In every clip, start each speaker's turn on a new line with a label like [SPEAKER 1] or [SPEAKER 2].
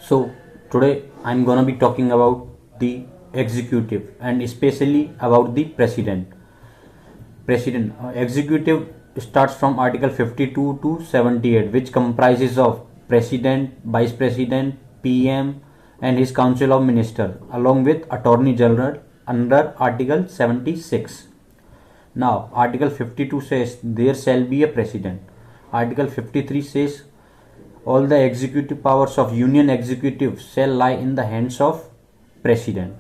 [SPEAKER 1] So today I'm gonna be talking about the executive and especially about the president. Executive starts from Article 52 to 78, which comprises of President, Vice President, PM, and his Council of Ministers, along with Attorney General under Article 76. Now, Article 52 says there shall be a president. Article 53 says all the executive powers of Union Executive shall lie in the hands of President.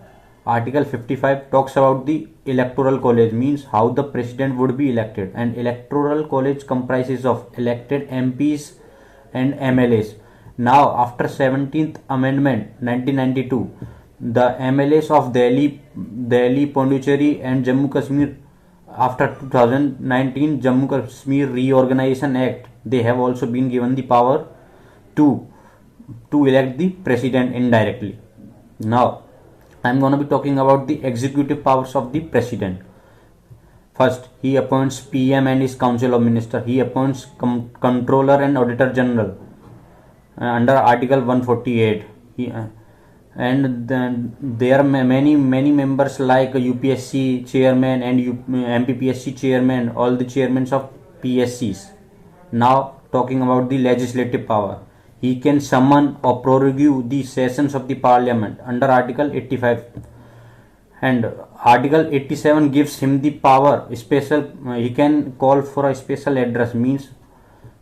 [SPEAKER 1] Article 55 talks about the electoral college, means how the president would be elected, and electoral college comprises of elected MPs and MLAs. Now after 17th Amendment 1992, the MLAs of Delhi, Pondicherry and Jammu Kashmir, after 2019 Jammu Kashmir Reorganization Act, they have also been given the power to elect the president indirectly. Now I'm going to be talking about the executive powers of the president. First, he appoints PM and his council of ministers. He appoints controller and auditor general under Article 148. And then there are many members like UPSC chairman and MPPSC chairman, all the chairmen of PSCs. Now talking about the legislative power. He can summon or prorogue the sessions of the parliament under Article 85, and Article 87 gives him the power special. He can call for a special address, means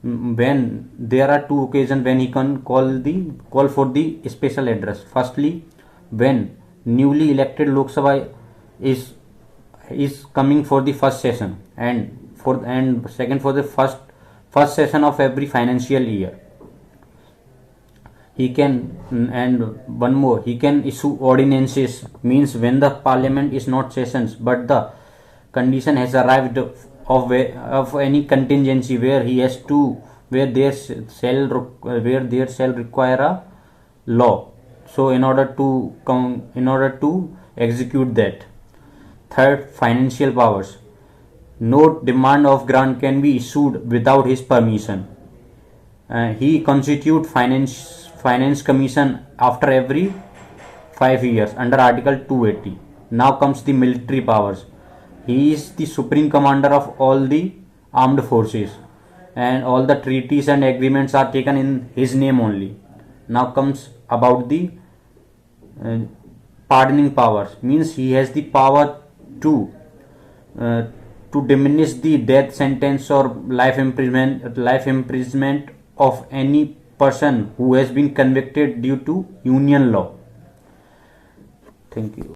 [SPEAKER 1] when there are two occasions when he can call for the special address. Firstly, when newly elected Lok Sabha is coming for the first session, and second for the first session of every financial year. He can, and one more, he can issue ordinances, means when the parliament is not sessions but the condition has arrived of any contingency where there shall require a law. So in order to execute that. Third, financial powers. No demand of grant can be issued without his permission. He constitute finance commission after every 5 years under Article 280. Now comes the military powers. He is the supreme commander of all the armed forces, and all the treaties and agreements are taken in his name only. Now comes about the pardoning powers, means he has the power to diminish the death sentence or life imprisonment of any person who has been convicted due to union law. Thank you.